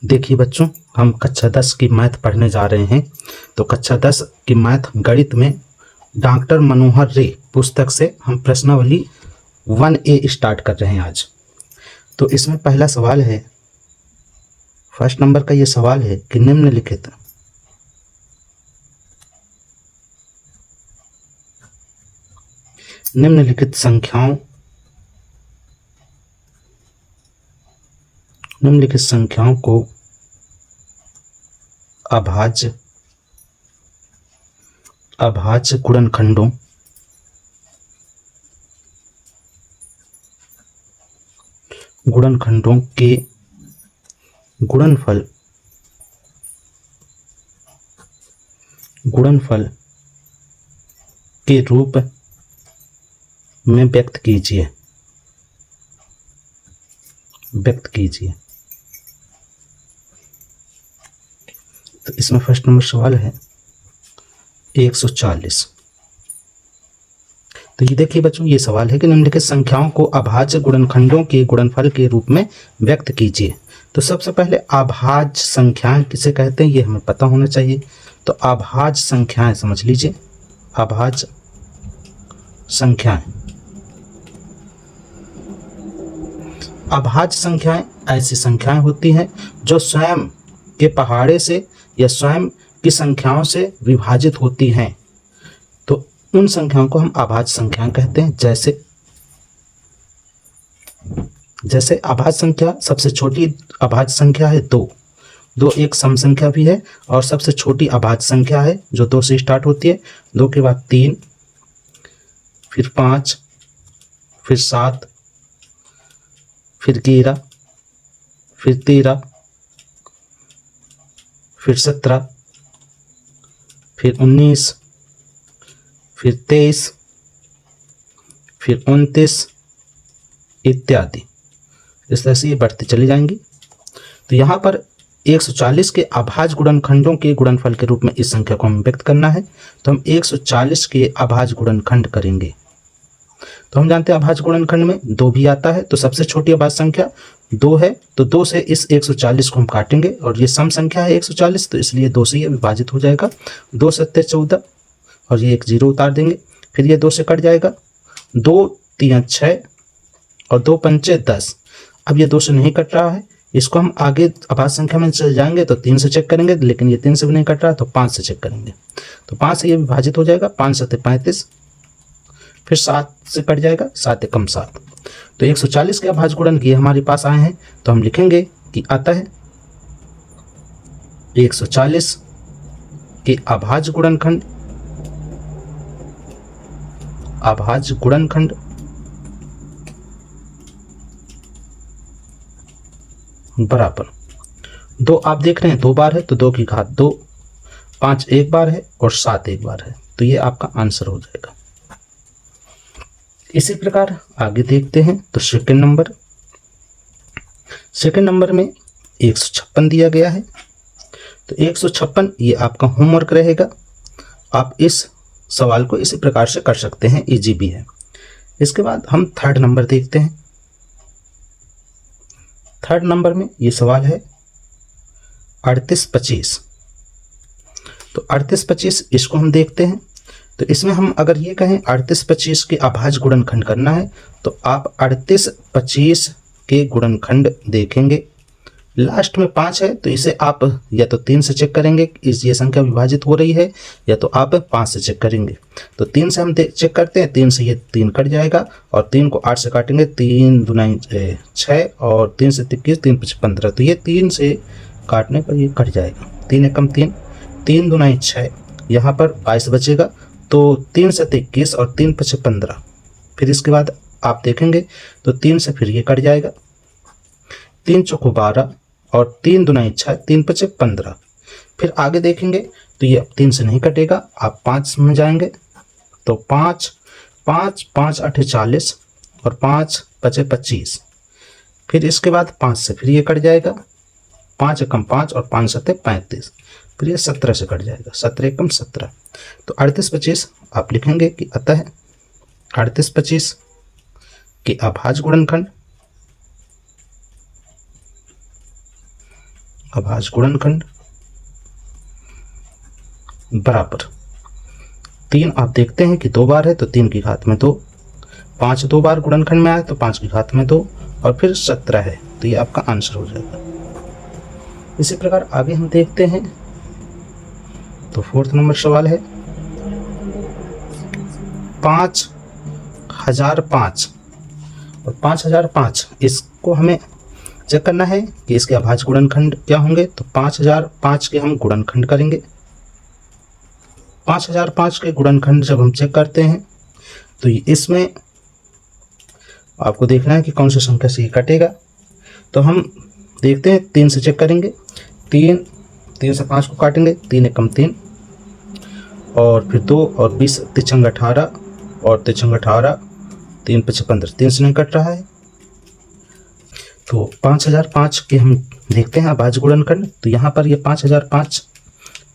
देखिए बच्चों, हम कक्षा 10 की मैथ पढ़ने जा रहे हैं। तो कक्षा 10 की मैथ गणित में डॉक्टर मनोहर रे पुस्तक से हम प्रश्नावली 1A स्टार्ट कर रहे हैं आज। तो इसमें पहला सवाल है, फर्स्ट नंबर का ये सवाल है कि निम्नलिखित संख्याओं को अभाज्य गुणनखंडों के गुणनफल के रूप में व्यक्त कीजिए। तो इसमें फर्स्ट नंबर सवाल है 140। तो ये देखिए बच्चों, ये सवाल है कि निम्नलिखित संख्याओं को अभाज्य गुणनखंडों के गुणनफल के रूप में व्यक्त कीजिए। तो सबसे पहले अभाज्य संख्याएं किसे कहते हैं ये हमें पता होना चाहिए। तो अभाज्य संख्याएं समझ लीजिए। अभाज्य संख्याएं ऐसी संख्याएं होती हैं जो स्वयं के पहाड़े से या स्वयं की संख्याओं से विभाजित होती हैं। तो उन संख्याओं को हम अभाज्य संख्याएं कहते हैं। जैसे अभाज्य संख्या, सबसे छोटी अभाज्य संख्या है 2। 2 एक सम संख्या भी है और सबसे छोटी अभाज्य संख्या है जो 2 से स्टार्ट होती है। 2 के बाद 3, फिर 5, फिर 7, फिर 11, फिर 13, फिर 17, फिर 19, फिर 23, फिर 29 इत्यादि। इस तरह से ये बढ़ती चली जाएंगी। तो यहाँ पर 140 के अभाज्य गुणनखंडों के गुणनफल के रूप में इस संख्या को हमें व्यक्त करना है। तो हम 140 के अभाज्य गुणनखंड करेंगे। तो हम जानते हैं अभाज्य गुणनखंड में 2 भी आता है। तो सबसे छोटी अभाज्य संख्या 2 है, तो 2 से इस 140 को हम काटेंगे और ये सम संख्या है 140, तो इसलिए 2 से ये विभाजित हो जाएगा। 2 सत्ते 14 और ये एक 0 उतार देंगे, फिर ये 2 से कट जाएगा। 2 3 6 और 2 पंचे 10। अब ये 2 से नहीं कट रहा है, इसको हम आगे अभाज्य संख्या में चले जाएंगे तो 3 से चेक करेंगे, लेकिन ये 3 से भी नहीं कट रहा तो 5 से चेक करेंगे। तो 5 से ये विभाजित हो जाएगा। 5 सत्ते 35, फिर 7 से कट जाएगा, 7 एकम 7। तो 140 के अभाज्य गुणन ये हमारे पास आए हैं। तो हम लिखेंगे कि अतः 140 के अभाज्य गुणनखंड बराबर 2। आप देख रहे हैं 2 बार है तो 2 की घात 2, 5 एक बार है और 7 एक बार है। तो ये आपका आंसर हो जाएगा। इसी प्रकार आगे देखते हैं। तो सेकंड नंबर में 156 दिया गया है। तो 156 ये आपका होमवर्क रहेगा। आप इस सवाल को इसी प्रकार से कर सकते हैं, इजी भी है। इसके बाद हम थर्ड नंबर देखते हैं। थर्ड नंबर में ये सवाल है 38-25। तो 38-25 इसको हम देखते हैं। तो इसमें हम अगर ये कहें 38-25 के अभाज्य गुणनखंड करना है तो आप 38-25 के गुणनखंड देखेंगे। लास्ट में 5 है तो इसे आप या तो 3 से चेक करेंगे, ये संख्या विभाजित हो रही है, या तो आप 5 से चेक करेंगे। तो 3 से हम चेक करते हैं। 3 से ये 3 कट जाएगा और 3 को 8 से काटेंगे। 3 दूनी 6 और 3 से 21, 3 5 15। तो ये 3 से काटने पर ये कट जाएगा। 3 एकम 3, 3 दूनी 6, यहाँ पर 22 बचेगा। तो 3 से 21 और 3 5 15। फिर इसके बाद आप देखेंगे तो 3 से फिर ये कट जाएगा। 3 चौको 12 और 3 दूनी 6, 3 5 15। फिर आगे देखेंगे तो ये 3 से नहीं कटेगा, आप 5 में जाएंगे तो 5 5 5 8 40 और 5 5 25। फिर इसके बाद 5 से फिर ये कट जाएगा। 5 एकम 5 और 5 सत्ते 35। फिर ये 17 से कट जाएगा। 17 एकम 17। तो 38-25 आप लिखेंगे कि अतः 38-25 के अभाज्य गुणनखंड अभाज्य गुणनखंड बराबर 3 आप देखते हैं कि 2 बार है तो 3 की घात में 2, 5 2 बार गुणनखंड में आया तो 5 की घात में 2 और फिर 17 है, तो ये आपका आंसर हो जाएगा। इसी प्रकार आगे हम देखते हैं तो 4th नंबर सवाल है 5005 और 5005 इसको हमें चेक करना है कि इसके अभाज्य गुणनखंड क्या होंगे। तो 5005 के हम गुणनखंड करेंगे। 5005 के गुणनखंड जब हम चेक करते हैं तो इसमें आपको देखना है कि कौन सी संख्या से ये कटेगा। तो हम देखते हैं 3 से चेक करेंगे। 3 से 5 को काटेंगे, 3 एकम 3 और फिर 2 और 20 तिरछंग 18 और तिरछंग 18 3 5 15, 3 से नहीं कट रहा है। तो 5005 के हम देखते हैं अभाज्य गुणनखंड। तो यहाँ पर ये 5005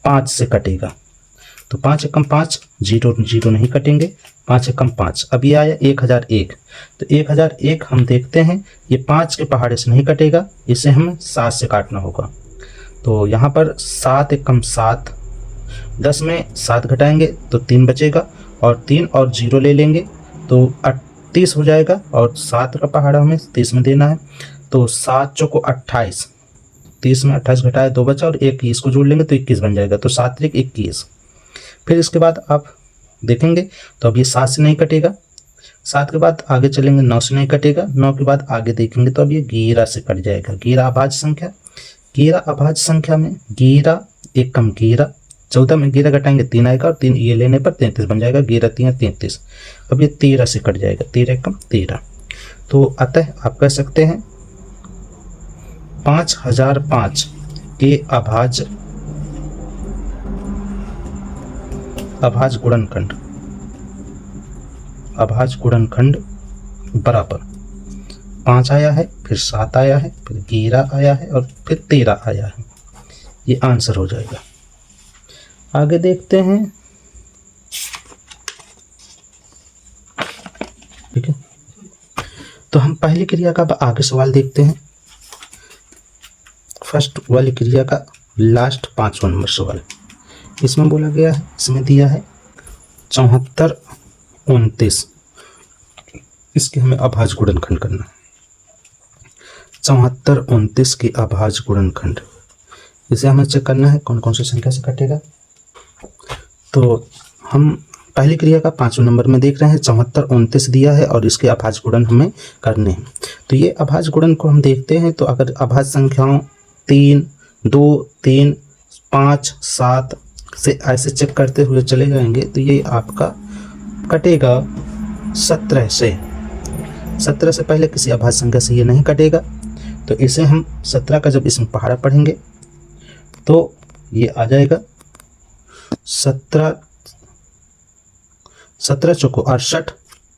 5 से कटेगा। तो 5 एकम 5, 0 0 नहीं कटेंगे, 5 एकम 5। अब ये आया 1001। तो 1001 हम देखते हैं ये 5 के पहाड़े से नहीं कटेगा, इसे हमें 7 से काटना होगा। तो यहाँ पर 7 एकम 7, 10 में 7 घटाएंगे तो 3 बचेगा और 3 और 0 ले लेंगे तो 38 हो जाएगा और 7 का पहाड़ा हमें 30 में देना है। तो 7 चौको 28, 30 में 28 घटाए 2 बचा और 21 को जोड़ लेंगे तो 21 बन जाएगा। तो 7 त्रिक 21। फिर इसके बाद आप देखेंगे तो अब ये 7 से नहीं कटेगा, 7 के बाद आगे चलेंगे 9 से नहीं कटेगा, 9 के बाद आगे देखेंगे तो अब ये 11 से कट जाएगा। 11 अभाज्य संख्या, 11 अभाज्य संख्या में 11 एकम 11, 14 में 11 घटाएंगे 3 आएगा और 3 ये लेने पर 33 बन जाएगा। 11 3 33, अब ये 13 से कट जाएगा, 13 एकम 13। तो अतः आप कह सकते हैं 5005 के अभाज्य गुणनखंड बराबर 5 आया है, फिर 7 आया है, फिर 11 आया है और फिर 13 आया है। ये आंसर हो जाएगा। आगे देखते हैं। ठीक है, तो हम पहली क्रिया का आगे सवाल देखते हैं। फर्स्ट वाली क्रिया का लास्ट 5वां नंबर सवाल। इसमें बोला गया है, इसमें दिया है 74 29, इसके हमें अभाज्य गुणनखंड करना है। 74 29 के अभाज्य गुणनखंड, इसे हमें चेक करना है कौन कौन सी संख्या से कटेगा। तो हम पहली क्रिया का 5वें नंबर में देख रहे हैं 74 29 दिया है और इसके अभाज्य गुणन हमें करने हैं। तो ये अभाज्य गुणन को हम देखते हैं तो अगर अभाज्य संख्याओं 3 2 3 5 7 से ऐसे चेक करते हुए चले जाएंगे तो ये आपका कटेगा 17 से। 17 से पहले किसी अभाज्य संख्या से ये नहीं कटेगा। तो इसे हम 17 का जब इसमें पहाड़ा पढ़ेंगे तो ये आ जाएगा 17 चौको 68,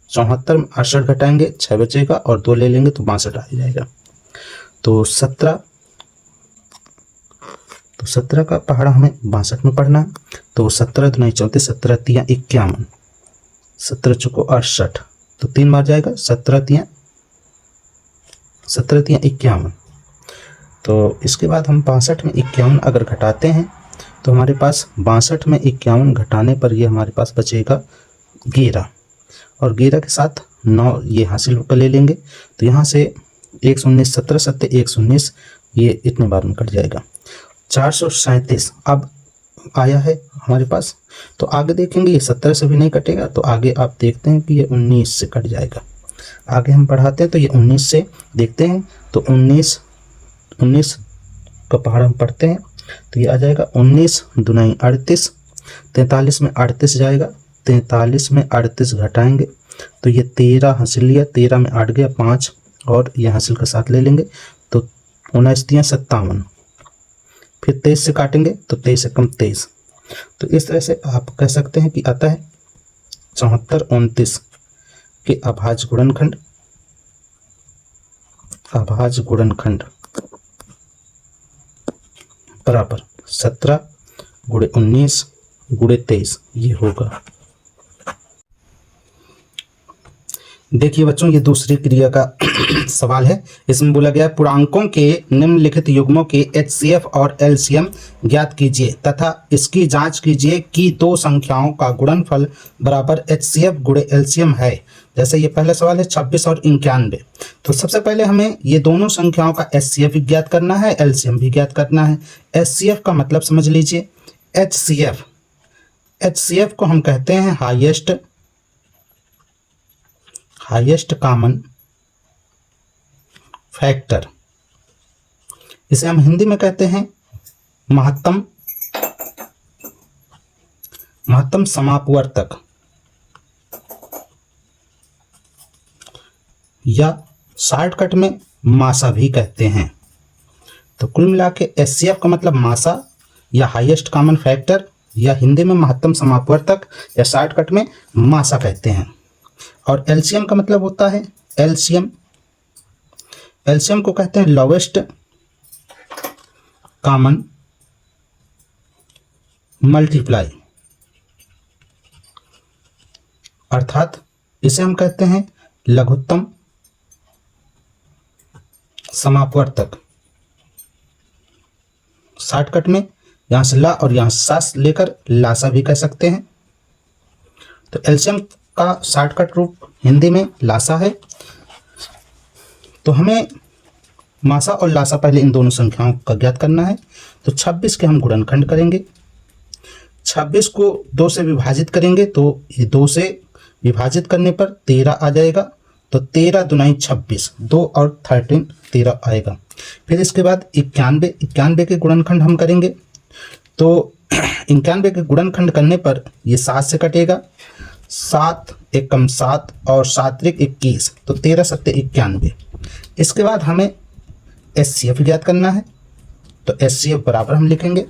74 में 68 घटाएंगे 6 बचेगा और 2 ले लेंगे तो 62 आ जाएगा। तो 17 का पहाड़ा हमें 62 में पढ़ना है। तो 17 तो नहीं 34, 17 तिया 51, 17 चौको 68, तो 3 बार जाएगा 17 तिया 51। तो इसके बाद हम 62 में 51 अगर घटाते हैं तो हमारे पास 62 में 51 घटाने पर ये हमारे पास बचेगा 11 और 11 के साथ 9 ये हासिल कर ले लेंगे। तो यहाँ से 119 17 7 119 ये इतने बार में कट जाएगा। 437 अब आया है हमारे पास। तो आगे देखेंगे ये 17 से भी नहीं कटेगा। तो आगे आप देखते हैं कि ये 19 से कट जाएगा। आगे हम पढ़ाते हैं तो ये 19 से देखते हैं तो 19 का पहाड़ा हम पढ़ते हैं तो ये आ जाएगा 19 दूनी 38, 43 में 38 जाएगा, 43 में 38 घटाएंगे तो ये 13 हासिल लिया, 13 में 8 गया 5 और ये हासिल का साथ ले लेंगे तो 19 57, फिर 23 से काटेंगे तो 23 एकम 23। तो इस तरह से आप कह सकते हैं कि आता है 74 29 के अभाज्य गुणनखंड बराबर 17 गुणे 19 गुणे 23 ये होगा। देखिए बच्चों, ये दूसरी क्रिया का सवाल है। इसमें बोला गया पूर्णांकों के निम्नलिखित युग्मों के HCF और LCM ज्ञात कीजिए तथा इसकी जांच कीजिए कि दो संख्याओं का गुणनफल बराबर HCF गुणे LCM है। जैसे ये पहला सवाल है 26 और 91। तो सबसे पहले हमें ये दोनों संख्याओं का HCF भी ज्ञात करना है, LCM भी ज्ञात करना है। HCF का मतलब समझ लीजिए, HCF को हम कहते हैं हाईएस्ट कॉमन फैक्टर। इसे हम हिंदी में कहते हैं महत्तम समापवर्तक या शॉर्टकट में मासा भी कहते हैं। तो कुल मिला के HCF का मतलब मासा या हाईएस्ट कॉमन फैक्टर या हिंदी में महत्तम समापवर्तक या शॉर्टकट में मासा कहते हैं। और LCM का मतलब होता है LCM को कहते हैं लोवेस्ट कॉमन मल्टीप्लाई, अर्थात इसे हम कहते हैं लघुत्तम समापवर्तक। शॉर्टकट में यहां से ला और यहां सास लेकर लासा भी कह सकते हैं। तो LCM का शॉर्टकट रूप हिंदी में लासा है। तो हमें मासा और लासा पहले इन दोनों संख्याओं का ज्ञात करना है। तो 26 के हम गुणनखंड करेंगे, 26 को 2 से विभाजित करेंगे तो ये 2 से विभाजित करने पर 13 आ जाएगा। तो 13 दुनाई 26, 2 और 13 13 आएगा। फिर इसके बाद 91 के गुणनखंड हम करेंगे। तो 91 के गुणनखंड करने पर ये 7 से कटेगा, 7 एकम 7 और 7 त्रिक 21, तो 13 सत्ते 91। इसके बाद हमें HCF ज्ञात करना है। तो HCF बराबर हम लिखेंगे,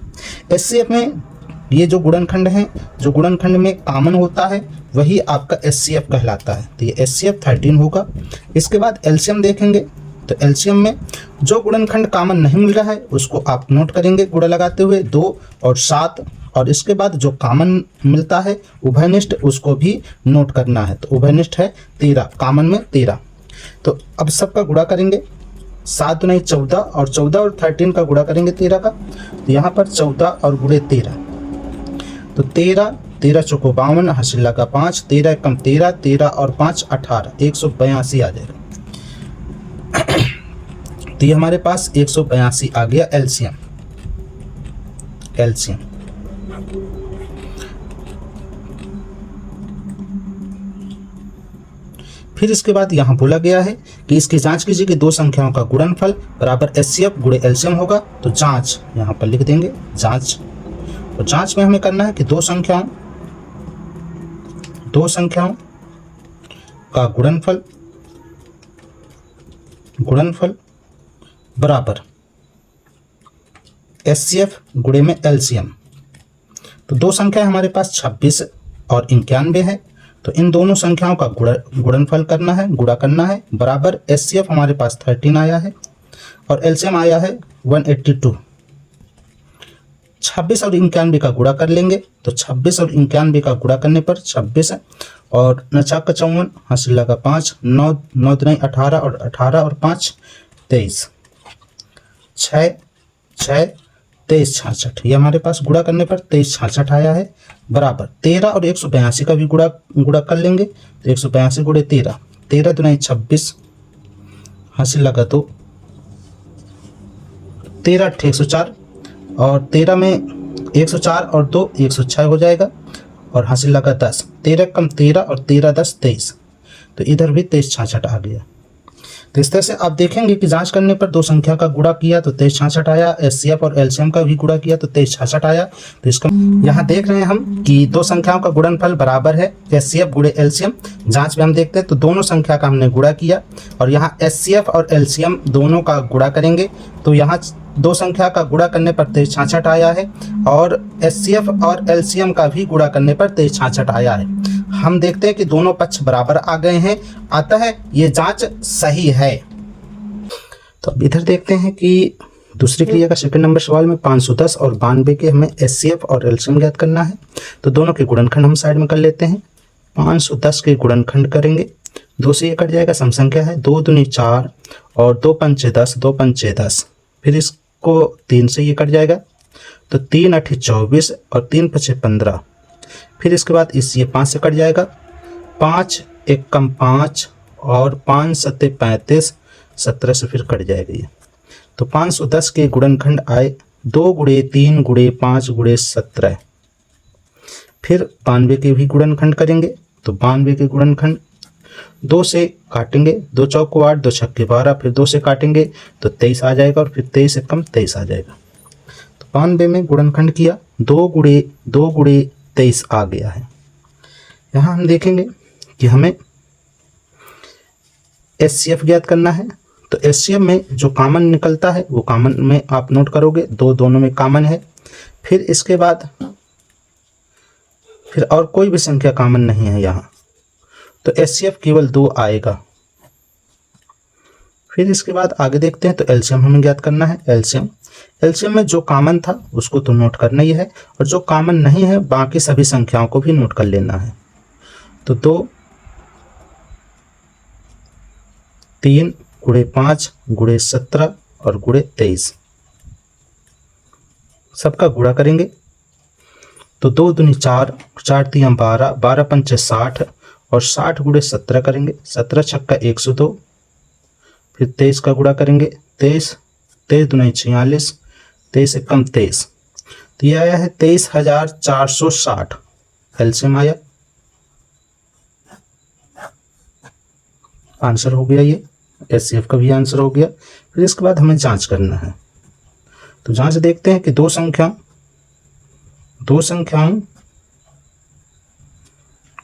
HCF में ये जो गुणनखंड है, जो गुणनखंड में कॉमन होता है वही आपका HCF कहलाता है। तो ये HCF 13 होगा। इसके बाद LCM देखेंगे। तो LCM में जो गुणनखंड कॉमन नहीं मिल रहा है उसको आप नोट करेंगे गुणा लगाते हुए, 2 और 7। और इसके बाद जो कॉमन मिलता है उभयनिष्ठ, उसको भी नोट करना है। तो उभयनिष्ठ है 13, कॉमन में 13। तो अब सबका गुणा करेंगे, 7 दुनाई 14 और 14 और 13 का गुणा करेंगे 13 का। तो यहाँ पर 14 और गुणे 13, तो 13 चौको 52, हासिल लगा 5, 13 एकम 13, 13 और 5 18, 182 आ जाएगा। तो ये हमारे पास 182 आ गया LCM। फिर इसके बाद यहाँ बोला गया है कि इसकी जांच कीजिए कि दो संख्याओं का गुणनफल बराबर HCF गुणे LCM होगा। तो जांच यहाँ पर लिख देंगे, जांच। तो जांच में हमें करना है कि दो संख्याओं का गुणनफल बराबर HCF गुणे में LCM। तो दो संख्या हमारे पास 26 और 91 है। तो इन दोनों संख्याओं का गुणनफल करना है, गुणा करना है, बराबर HCF हमारे पास 13 आया है और LCM आया है 182। 26 और 91 का गुणा कर लेंगे। तो 26 और 91 का गुणा करने पर 26 और 9 का 54, हासिल लगा 5, 9 दुनाई 18 और 18 और 5 23, 6 23 66। ये हमारे पास गुणा करने पर 23 66 आया है, बराबर 13 और 182 का भी गुणा कर लेंगे। तो 182 गुणे 13, 13 दुनाई 26, हासिल लगा 2, 13 8 104 और 13 में 104 और 2 106 हो जाएगा और हासिल लगा 10, 13 कम 13 और 13 10 23। तो इधर भी 23 66 आ गया। तो इस तरह से आप देखेंगे कि जांच करने पर दो संख्या का गुणा किया तो 23 66 आया, HCF और LCM का भी गुणा किया तो 23 66 आया। तो इसका यहाँ देख रहे हैं हम कि दो संख्याओं का गुणनफल बराबर है HCF गुणे LCM। जांच में हम देखते हैं तो दोनों संख्या का हमने गुणा किया और यहाँ HCF और LCM दोनों का गुणा करेंगे। तो यहाँ दो संख्या का गुणा करने पर 23 66 आया है और HCF और LCM का भी गुणा करने पर 23 66 आया है। हम देखते हैं कि दोनों पक्ष बराबर आ गए हैं, अतः ये जांच सही है। तो अब इधर देखते हैं कि दूसरी क्रिया का सेकंड नंबर सवाल में 510 और 92 के हमें HCF और LCM ज्ञात करना है। तो दोनों के गुणनखंड हम साइड में कर लेते हैं। 510 के गुणनखंड करेंगे 2 से ये कट जाएगा, सम संख्या है, 2 दूनी 4 और 2 पंचे 10, 2 पंचे 10। फिर इसको 3 से ये कट जाएगा, तो 3 8 24 और 3 पचे 15। फिर इसके बाद इस ये 5 से कट जाएगा, 5 1 कम 5 और 5 सत्ते 35, 17 से फिर कट जाएगा ये। तो 510 के गुणनखंड आए 2 गुणे 3 गुणे 5 गुणे 17। फिर 92 के भी गुणनखंड करेंगे, तो 92 के गुणनखंड 2 से काटेंगे, 2 चौको 8, 2 छक्के 12, फिर 2 से काटेंगे तो 23 आ जाएगा और फिर 23 से कम 23 आ जाएगा। तो 92 में गुणनखंड किया, 2 गुणे 23 आ गया है। यहाँ हम देखेंगे कि हमें HCF ज्ञात करना है। तो HCF में जो कॉमन निकलता है वो कॉमन में आप नोट करोगे, 2 दोनों में कॉमन है। फिर इसके बाद फिर और कोई भी संख्या कॉमन नहीं है यहाँ, तो HCF केवल 2 आएगा। फिर इसके बाद आगे देखते हैं, तो LCM हमें ज्ञात करना है। LCM में जो कॉमन था उसको तो नोट करना ही है, और जो कॉमन नहीं है बाकी सभी संख्याओं को भी नोट कर लेना है। तो 2 3 गुणे 5 गुणे 17 और गुणे 23, सबका गुणा करेंगे। तो 2 दूनी 4, 4 3 12, 12 पंचे 60 और 60 गुणे 17 करेंगे, 17 छक्का 102। फिर 23 का गुणा करेंगे, 23 दूनी 46, 23 एकम 23। तो ये आया है 23,460 एलसीएम आया, आंसर हो गया ये। HCF का भी आंसर हो गया। फिर इसके बाद हमें जांच करना है। तो जांच देखते हैं कि दो संख्याओं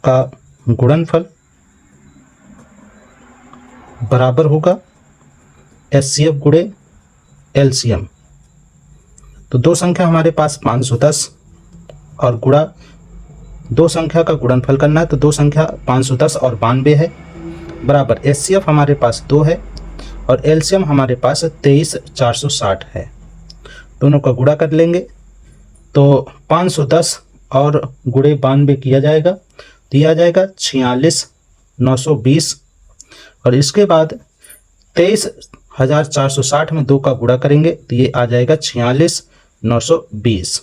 का गुणनफल बराबर होगा HCF गुणे LCM। तो दो संख्या हमारे पास 510 और गुणा दो संख्या का गुणनफल करना है, तो दो संख्या 510 और 92 है, बराबर HCF हमारे पास 2 है और LCM हमारे पास 23,460 है। दोनों का गुणा कर लेंगे तो 510 और गुणे 92 किया जाएगा, तो यह आ जाएगा 46,920। और इसके बाद 23,460 में 2 का गुणा करेंगे तो ये आ जाएगा 46,920।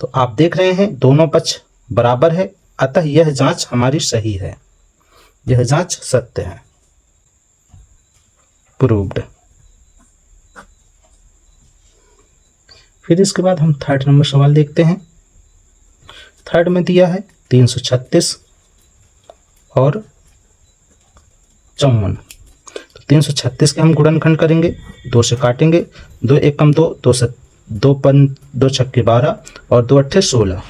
तो आप देख रहे हैं दोनों पक्ष बराबर है, अतः यह जांच हमारी सही है, यह जांच सत्य है, प्रूव्ड। फिर इसके बाद हम 3rd नंबर सवाल देखते हैं। 3rd में दिया है 336 और 54। तो 336 के हम गुणनखंड करेंगे, 2 से काटेंगे, 2 एकम 2, 2 छक्के 12 और 2 अट्ठे 16।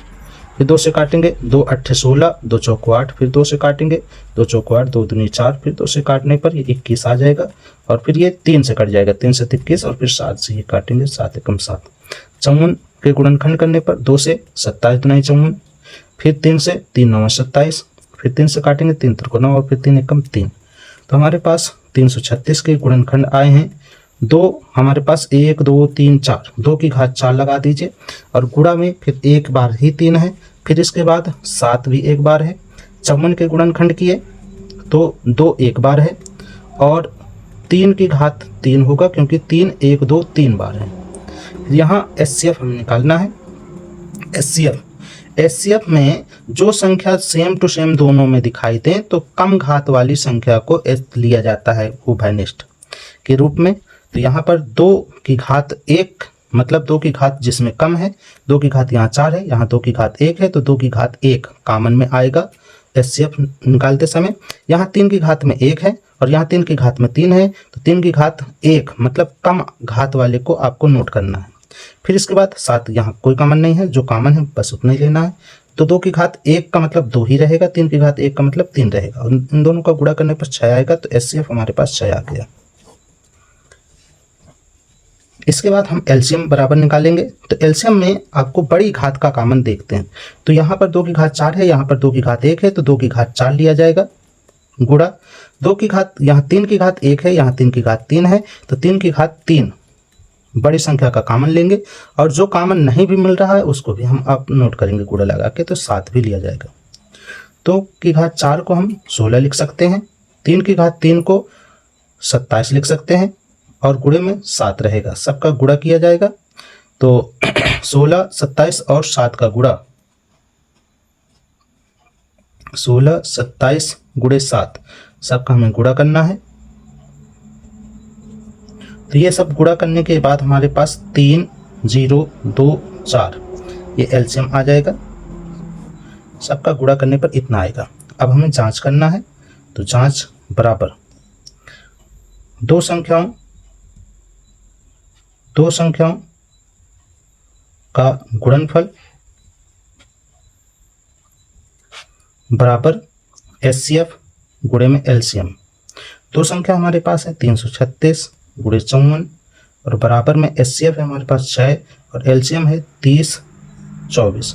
फिर 2 से काटेंगे, 2 अट्ठे 16, 2 चौको 8, फिर 2 से काटेंगे, 2 चौको 8, 2 दूनी 4, फिर 2 से काटने पर ये 21 आ जाएगा और फिर ये 3 से कट जाएगा, 3 से 21 और फिर 7 से ये काटेंगे, 7 एकम 7। 54 के गुणनखंड करने पर 2 से 27 दुनाई 54, फिर 3 से 3 9 27, फिर 3 से काटेंगे, 3 त्रिको 9 और फिर 3 एकम 3। तो हमारे पास 336 के गुणनखंड आए हैं 2, हमारे पास 1 2 3 4, 2 की घात 4 लगा दीजिए और गुणा में फिर एक बार ही 3 है, फिर इसके बाद 7 भी एक बार है। 54 के गुणनखंड किए तो 2 एक बार है और 3 की घात 3 होगा क्योंकि 3 1 2 3 बार है। यहाँ HCF हमें निकालना है। HCF में जो संख्या सेम टू सेम दोनों में दिखाई दे तो कम घात वाली संख्या को लिया जाता है उभयनिष्ठ के रूप में। तो यहाँ पर 2 की घात 1 मतलब 2 की घात जिसमें कम है, 2 की घात यहाँ 4 है, यहाँ 2 की घात 1 है, तो 2 की घात 1 कॉमन में आएगा HCF निकालते समय। यहाँ 3 की घात में 1 है और यहाँ 3 की घात में 3 है, तो 3 की घात 1 मतलब कम घात वाले को आपको नोट करना है। फिर इसके बाद 7, यहाँ कोई कॉमन नहीं है, जो कॉमन है बस उतना ही लेना है। तो 2 की घात 1 का मतलब 2 ही रहेगा, 3 की घात 1 का मतलब 3 रहेगा और इन दोनों का गुणा करने पर 6 आएगा, तो HCF हमारे पास 6 आ गया। इसके बाद हम LCM बराबर निकालेंगे। तो LCM में आपको बड़ी घात का कॉमन देखते हैं। तो यहाँ पर 2 की घात 4 है, यहाँ पर 2 की घात 1 है, तो 2 की घात 4 लिया जाएगा, गुणा 2 की घात, यहाँ 3 की घात 1 है, यहाँ 3 की घात 3 है, तो 3 की घात 3 बड़ी संख्या का कॉमन लेंगे और जो कॉमन नहीं भी मिल रहा है उसको भी हम आप नोट करेंगे गुणा लगा के, तो 7 भी लिया जाएगा। 2 की घात 4 को हम 16 लिख सकते हैं 3 की घात 3 को 27 लिख सकते हैं और गुणे में 7 रहेगा, सबका गुणा किया जाएगा। तो 16, 27 और 7 का गुणा, 16, 27 गुणे 7, सबका हमें गुणा करना है। तो ये सब गुणा करने के बाद हमारे पास 3, 0, 2, 4 ये एलसीएम आ जाएगा। सबका गुणा करने पर इतना आएगा। अब हमें जांच करना है, तो जांच बराबर दो संख्याओं का गुणनफल बराबर एचसीएफ गुणे में एलसीएम। दो संख्या हमारे पास है 336 गुणे 54 और बराबर में एचसीएफ है हमारे पास 6 और एलसीएम है 30, 24।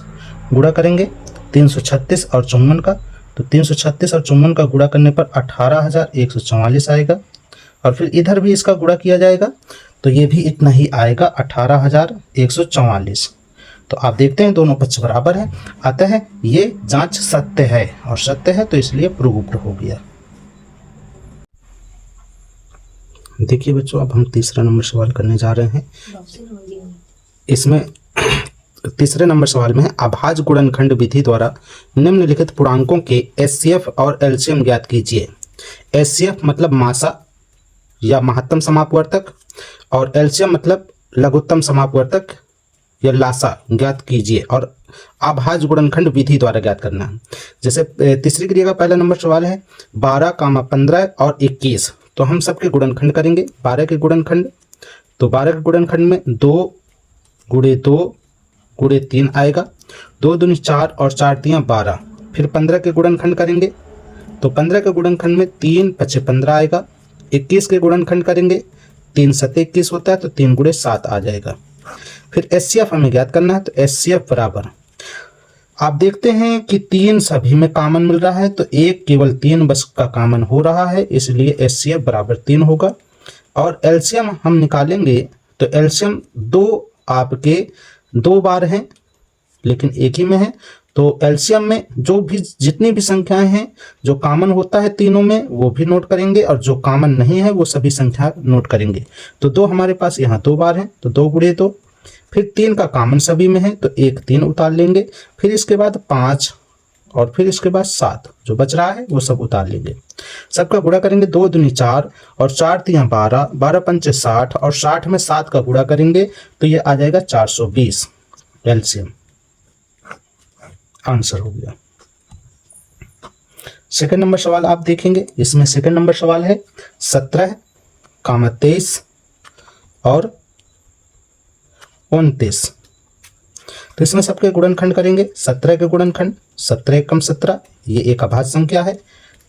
गुणा करेंगे 336 और 54 का, तो 336 और 54 का गुणा करने पर 18,144 आएगा और फिर इधर भी इसका गुणा किया जाएगा तो ये भी इतना ही आएगा 18,144। तो आप देखते हैं दोनों पक्ष बराबर है, अतः ये जांच सत्य है और सत्य है तो इसलिए प्रूव्ड हो गया। देखिए बच्चों, अब हम तीसरा नंबर सवाल करने जा रहे हैं। इसमें तीसरे नंबर सवाल में है अभाज्य गुणनखंड विधि द्वारा निम्नलिखित पूर्णांकों के एचसीएफ और एलसीएम ज्ञात कीजिए। एचसीएफ मतलब मासा या महत्तम समापवर्तक और एलसीएम मतलब लघुत्तम समापवर्तक या लासा ज्ञात कीजिए और अभाज्य गुणनखंड विधि द्वारा ज्ञात करना है। जैसे तीसरी क्रिया का पहला नंबर सवाल है 12, 15 और 21, तो हम सबके गुणनखंड करेंगे। 12 के गुणनखंड, तो 12 के गुणनखंड में 2 गुणे 2 गुणे 3 आएगा, 2 दूनी 4 और 4 तियां 12। फिर 15 के गुणनखंड करेंगे, तो 15 के गुणनखंड में 3 5 15 आएगा। 21 के गुणनखंड करेंगे, 3 7 21 होता है तो 3 गुणे 7 आ जाएगा। फिर एचसीएफ हमें ज्ञात करना है, तो एचसीएफ बराबर, आप देखते हैं कि 3 सभी में कॉमन मिल रहा है तो एक केवल 3 बस का कॉमन हो रहा है, इसलिए एचसीएफ बराबर 3 होगा। और एलसीएम हम निकालेंगे तो एलसीएम 2 आपके 2 बार हैं लेकिन एक ही में है, तो एलसीएम में जो भी जितनी भी संख्याएं हैं जो कॉमन होता है तीनों में वो भी नोट करेंगे और जो कॉमन नहीं है वो सभी संख्या नोट करेंगे। तो 2 हमारे पास यहाँ 2 बार हैं तो 2 गुणे 2, फिर 3 का कॉमन सभी में है तो एक 3 उतार लेंगे, फिर इसके बाद 5 और फिर इसके बाद 7 जो बच रहा है वो सब उतार लेंगे। सबका गुणा करेंगे, 2 दूनी 4 और 4 तियां 12, 12 पंचे 60 और 60 में 7 का गुणा करेंगे तो ये आ जाएगा 420 एलसीएम। आंसर हो गया। सेकंड नंबर सवाल आप देखेंगे, इसमें सेकंड नंबर सवाल है 17, 23 और 29, तो इसमें सबके गुणनखंड करेंगे। 17 के गुणनखंड 17 एकम 17 ये एक अभाज्य संख्या है।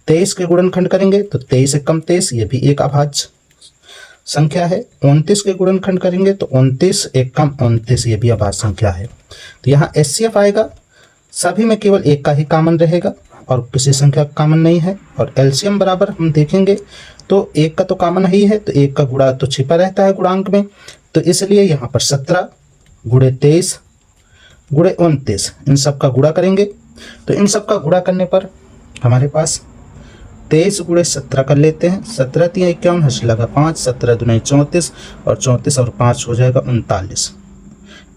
23 के गुणनखंड करेंगे तो 23 एकम 23 ये भी एक अभाज्य संख्या है। 29 के गुणनखंड करेंगे तो 29 एकम 29 ये भी अभाज्य संख्या है। तो यहाँ एचसीएफ आएगा, सभी में केवल एक का ही कॉमन रहेगा और किसी संख्या का कॉमन नहीं है। और एलसीएम बराबर हम देखेंगे तो एक का तो कॉमन ही है तो एक का गुणा तो छिपा रहता है गुणांक में, तो इसलिए यहाँ पर 17 गुणे 23 गुणे 29 इन सब का गुणा करेंगे। तो इन सब का गुणा करने पर हमारे पास 23 गुणे 17 कर लेते हैं। 17 तियां 51 हंस लगा 5, 17 दूनी 34 और 34 और 5 हो जाएगा 39।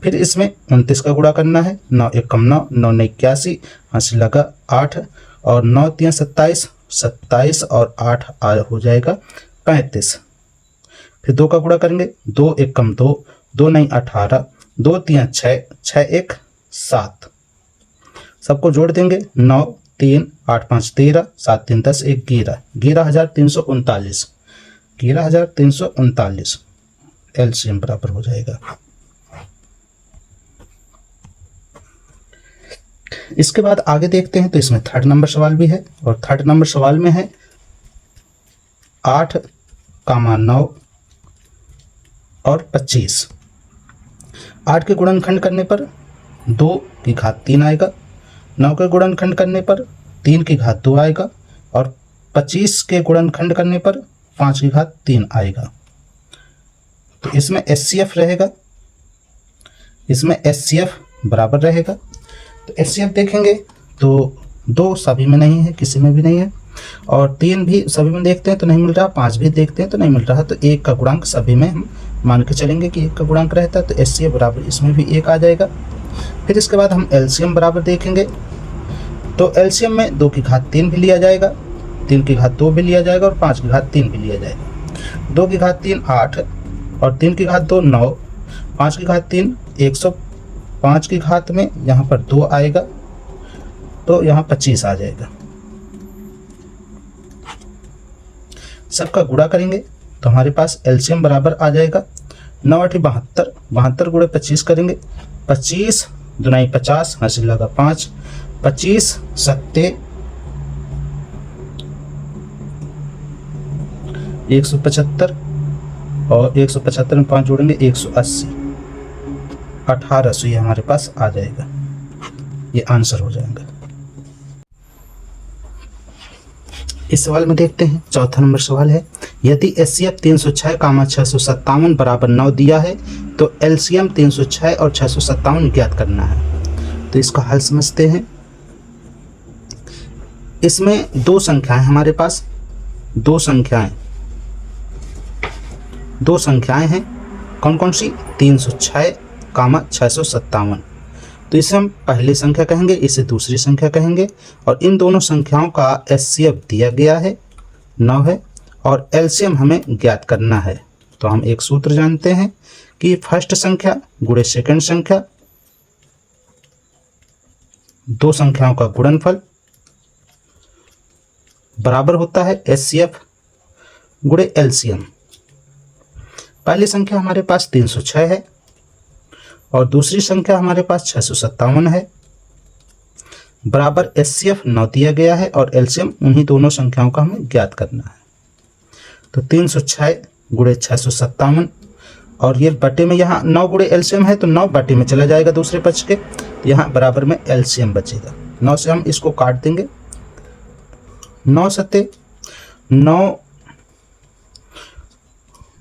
फिर इसमें 29 का गुणा करना है, 9 एकम 9, 9 ने 81 हंस लगा 8 और 9 तियां 27, 27 और 8 हो जाएगा 35। फिर 2 का गुणा करेंगे, 2 एकम 2, 2 नहीं 18, 2 तियां 6, 6 1 7। सबको जोड़ देंगे, 9 3 8 5 13, 7 3 10 1 11, 11,339, 11,339 एलसीएम बराबर हो जाएगा। इसके बाद आगे देखते हैं तो इसमें थर्ड नंबर सवाल भी है और थर्ड नंबर सवाल में है 8, 9 और 25। 8 के गुणनखंड करने पर 2 की घात 3 आएगा, 9 के गुणनखंड करने पर 3 की घात 2 आएगा और 25 के गुणनखंड करने पर 5 की घात 3 आएगा। तो इसमें एचसीएफ रहेगा, इसमें एचसीएफ बराबर रहेगा। तो एचसीएफ देखेंगे तो 2 सभी में नहीं है, किसी में भी नहीं है, और 3 भी सभी में देखते हैं तो नहीं मिल रहा, 5 भी देखते हैं तो नहीं मिल रहा, तो 1 का गुणांक सभी में हम मान के चलेंगे कि 1 का गुणांक रहता है, तो HCF बराबर इसमें भी 1 आ जाएगा। फिर इसके बाद हम LCM बराबर देखेंगे, तो LCM में 2 की घात 3 भी लिया जाएगा, 3 की घात 2 भी लिया जाएगा और 5 की घात 3 भी लिया जाएगा। 2 की घात 3 8 और 3 की घात 2 9, 5 की घात 3 105 की घात में यहाँ पर 2 आएगा, तो यहाँ 25 आ जाएगा। सबका गुणा करेंगे तो हमारे पास LCM बराबर आ जाएगा 9 8 72, 72 गुणे 25 करेंगे, 25 दुनाई 50, हासिल लगा 5, 25 सत्ते 175 और 175 में 5 जोड़ेंगे 180, 1800 ये हमारे पास आ जाएगा, ये आंसर हो जाएगा। इस सवाल में देखते हैं, चौथा नंबर सवाल है, यदि HCF 306, 657 बराबर 9 दिया है तो LCM 306 और 657 ज्ञात करना है। तो इसका हल समझते हैं। इसमें 2 संख्याएं हमारे पास, 2 संख्याएं हैं, कौन कौन सी? 306, 657। तो इसे हम पहली संख्या कहेंगे, इसे दूसरी संख्या कहेंगे, और इन दोनों संख्याओं का HCF दिया गया है 9 है और LCM हमें ज्ञात करना है। तो हम एक सूत्र जानते हैं कि फर्स्ट संख्या गुणे सेकंड संख्या, 2 संख्याओं का गुणनफल बराबर होता है HCF गुणे LCM। पहली संख्या हमारे पास 306 है और दूसरी संख्या हमारे पास 657 है, बराबर HCF 9 दिया गया है और LCM उन्हीं दोनों संख्याओं का हमें ज्ञात करना है। तो 306 गुणे 657 और ये बटे में यहाँ 9 गुणे LCM है तो 9 बटे में चला जाएगा दूसरे पक्ष के, यहाँ बराबर में LCM बचेगा। 9 से हम इसको काट देंगे, 9 सत्ते 9,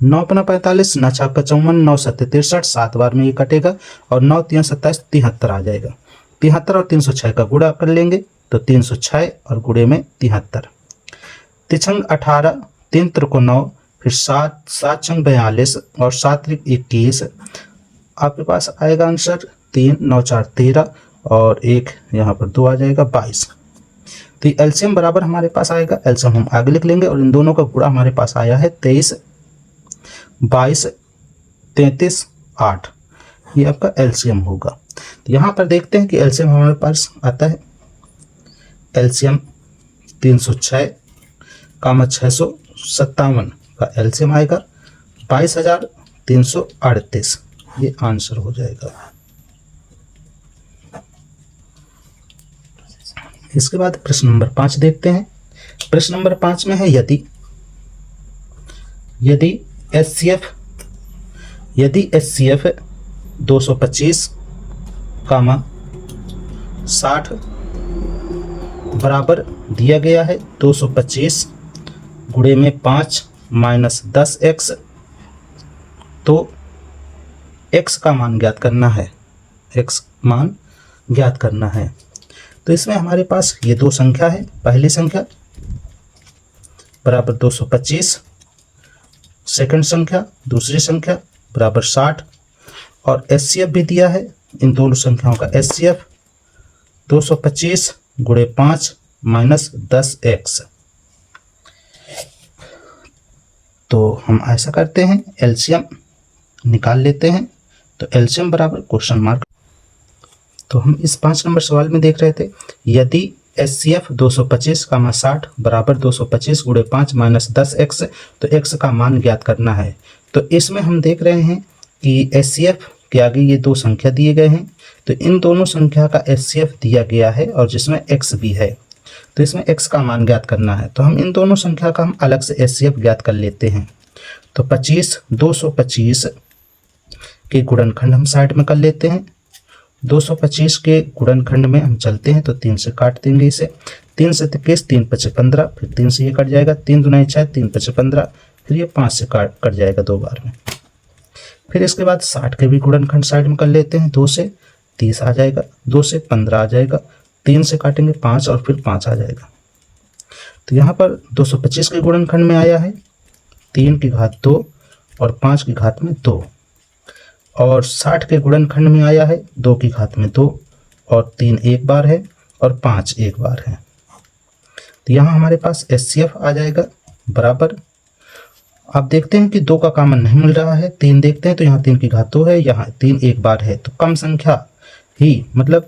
9 पना 45, 9 छक्का 54, 9 सत्ते 63, 7 बार में ये कटेगा और 9 3 27 73 आ जाएगा। 73 और 306 का गुणा कर लेंगे तो 306 और गुणे में 73, तिछंग 18, 3 त्रिको 9, फिर 7 7 छंग 42 और 7 त्रिक 21, आपके पास आएगा आंसर 3 9 4 13 और 1 यहाँ पर 2 आ जाएगा 22। तो LCM बराबर हमारे पास आएगा, LCM हम आगे लिख लेंगे और इन दोनों का गुणा हमारे पास आया है 23 22 33 8, ये आपका LCM होगा। तो यहाँ पर देखते हैं कि LCM हमारे पास आता है, LCM 306, 657 का LCM आएगा 22,338, ये आंसर हो जाएगा। इसके बाद प्रश्न नंबर 5 देखते हैं। प्रश्न नंबर 5 में है, यदि HCF 225, 60 बराबर दिया गया है 225 गुणे में 5 माइनस 10x, तो x का मान ज्ञात करना है, x मान ज्ञात करना है। तो इसमें हमारे पास ये 2 संख्या है, पहली संख्या बराबर 225, सेकंड संख्या दूसरी संख्या बराबर 60 और HCF भी दिया है, इन दोनों संख्याओं का HCF 225 गुणे 5 माइनस 10x। तो हम ऐसा करते हैं, LCM निकाल लेते हैं, तो LCM बराबर क्वेश्चन मार्क। तो हम इस 5 नंबर सवाल में देख रहे थे, यदि HCF 225, 60 बराबर 225 गुणे 5 माइनस 10x, तो x का मान ज्ञात करना है। तो इसमें हम देख रहे हैं कि HCF के आगे ये 2 संख्या दिए गए हैं, तो इन दोनों संख्या का HCF दिया गया है और जिसमें x भी है, तो इसमें x का मान ज्ञात करना है। तो हम इन दोनों संख्या का हम अलग से HCF ज्ञात कर लेते हैं। तो 225 के गुणनखंड हम साइड में कर लेते हैं, 225 के गुणनखंड में हम चलते हैं तो 3 से काट देंगे इसे, 3 से 21, 3 5 15, फिर 3 से ये कट जाएगा, 3 दूनी 6, 3 5 15, फिर ये 5 से कट जाएगा 2 बार में। फिर इसके बाद 60 के भी गुणनखंड साइड में कर लेते हैं, 2 से 30 आ जाएगा, 2 से 15 आ जाएगा, 3 से काटेंगे 5 और फिर 5 आ जाएगा। तो यहाँ पर 225 के गुणनखंड में आया है 3 की घात 2 और 5 की घात में 2, और 60 के गुणनखंड में आया है 2 की घात में 2 और 3 एक बार है और 5 एक बार है। तो यहाँ हमारे पास HCF आ जाएगा बराबर, आप देखते हैं कि 2 का कॉमन नहीं मिल रहा है, 3 देखते हैं तो यहाँ 3 की घात 2 है, यहाँ 3 एक बार है, तो कम संख्या ही, मतलब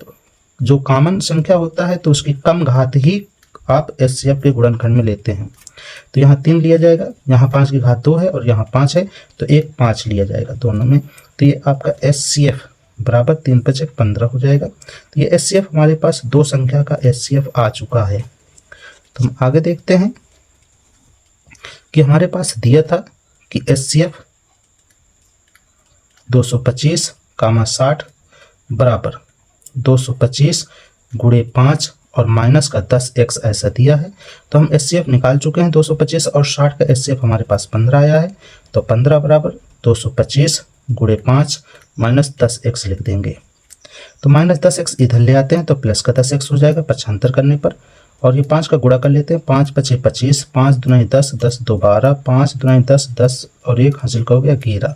जो कॉमन संख्या होता है तो उसकी कम घात ही आप HCF के गुणनखंड में लेते हैं। तो यहाँ 3 लिया जाएगा, यहाँ 5 की घात 2 है और यहाँ 5 है, तो एक 5 लिया जाएगा दोनों में। तो ये आपका HCF बराबर 3 × 5 = 15 हो जाएगा। तो ये HCF हमारे पास 2 संख्या का HCF आ चुका है। तो हम आगे देखते हैं कि हमारे पास दिया था कि HCF 225, 60 बराबर 225 × 5 और माइनस का 10x ऐसा दिया है। तो हम HCF निकाल चुके हैं, 225 और 60 का HCF हमारे पास 15 आया है। तो 15 बराबर 225 × 5 माइनस 10x लिख देंगे। तो माइनस 10x इधर ले आते हैं तो प्लस का 10x हो जाएगा 75 करने पर, और ये 5 का गुणा कर लेते हैं, 5 × 5 = 25, 5 × 2 = 10, 10 × 2 = 12, 5 × 2 = 10, 10 और 1 हासिल का हो गया 11,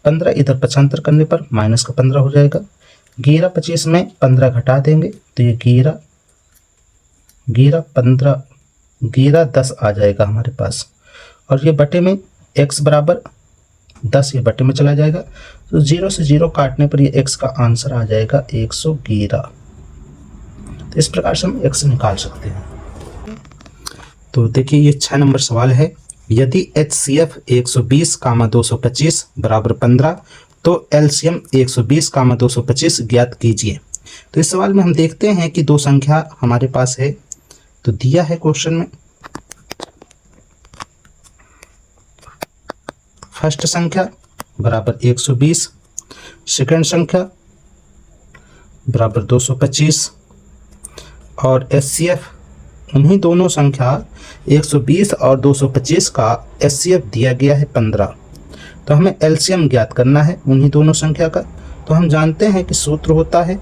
15 इधर 75 करने पर माइनस का 15 हो जाएगा, 11 25 में 15 घटा देंगे तो ये 11 15 11 10 आ जाएगा हमारे पास, और ये बटे में x बराबर 10 ये बटे में चला जाएगा, तो 0 से 0 काटने पर ये x का आंसर आ जाएगा 111। तो इस प्रकार से हम x निकाल सकते हैं। तो देखिए ये 6 नंबर सवाल है, यदि HCF 120, 225 बराबर 15 तो LCM 120, 225 ज्ञात कीजिए। तो इस सवाल में हम देखते हैं कि 2 संख्या हमारे पास है, तो दिया है क्वेश्चन में फर्स्ट संख्या बराबर 120, सेकंड संख्या बराबर 225, और HCF उन्हीं दोनों संख्या 120 और 225 का HCF दिया गया है 15। तो हमें LCM ज्ञात करना है उन्हीं दोनों संख्या का। तो हम जानते हैं कि सूत्र होता है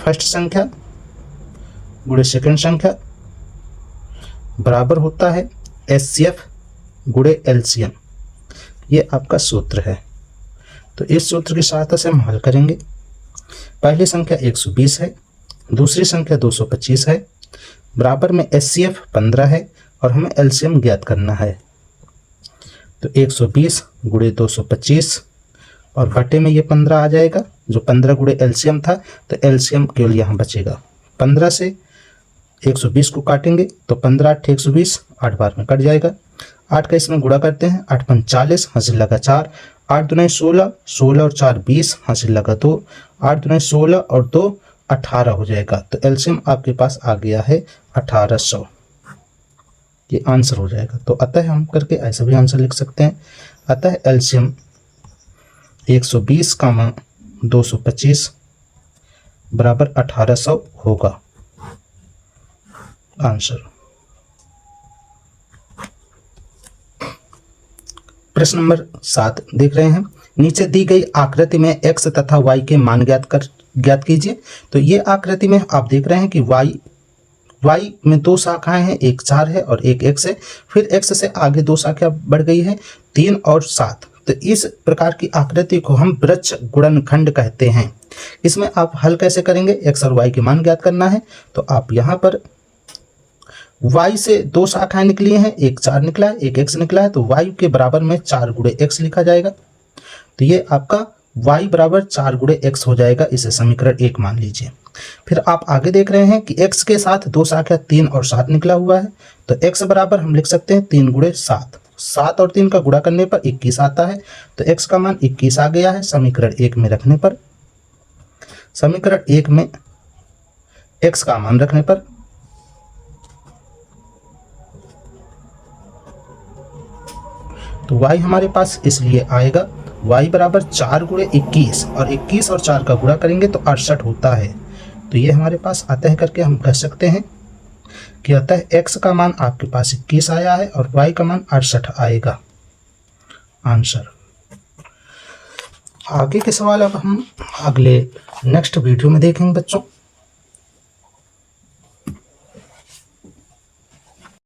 फर्स्ट संख्या गुणे सेकंड संख्या बराबर होता है HCF गुणे LCM, ये आपका सूत्र है। तो इस सूत्र की सहायता से हम हल करेंगे। पहली संख्या 120 है, दूसरी संख्या 225 है, बराबर में HCF 15 है और हमें LCM ज्ञात करना है। तो 120 गुणे 225 और बटे में ये 15 आ जाएगा, जो 15 गुणे LCM था, तो LCM केवल यहाँ बचेगा। 15 से 120 को काटेंगे तो 15 8 120, 8 बार में कट जाएगा। 8 का इसमें गुणा करते हैं, 8 × 5 = 40, हासिल लगा 4, 8 × 2 = 16, 16 और 4 = 20, हासिल लगा 2, 8 × 2 = 16 और 2 18 हो जाएगा। तो LCM आपके पास आ गया है 1800, ये आंसर हो जाएगा। तो अतः हम करके ऐसा भी आंसर लिख सकते हैं, अतः LCM 120, 225 बराबर 1800 होगा आंसर। प्रश्न नंबर 7 देख रहे हैं, नीचे दी गई आकृति में x तथा y के मान ज्ञात कीजिए। तो ये आकृति में आप देख रहे हैं कि y में 2 शाखाएं हैं, एक 4 है और एक x है, फिर x से आगे 2 शाखा बढ़ गई है 3 और 7। तो इस प्रकार की आकृति को हम वृक्ष गुणनखंड कहते हैं। इसमें आप हल कैसे करेंगे, x और y के मान ज्ञात करना है। तो आप यहाँ पर y से 2 शाखाएं निकली हैं, एक 4 निकला है, एक x निकला है, तो y के बराबर में 4 गुणे x लिखा जाएगा। तो ये आपका y बराबर 4 गुणे x हो जाएगा, इसे समीकरण 1 मान लीजिए। फिर आप आगे देख रहे हैं कि x के साथ 2 शाखा 3 और 7 निकला हुआ है, तो x बराबर हम लिख सकते हैं 3 गुणे 7। 7 और 3 का गुणा करने पर 21 आता है, तो x का मान 21 आ गया है समीकरण 1 में रखने पर। समीकरण 1 में x का मान रखने पर तो y हमारे पास इसलिए आएगा y बराबर 4 गुणे 21, और 21 और 4 का गुणा करेंगे तो 68 होता है। तो ये हमारे पास अतः करके हम कह सकते हैं कि अतः x का मान आपके पास 21 आया है और y का मान 68 आएगा आंसर। आगे के सवाल अब हम अगले नेक्स्ट वीडियो में देखेंगे बच्चों।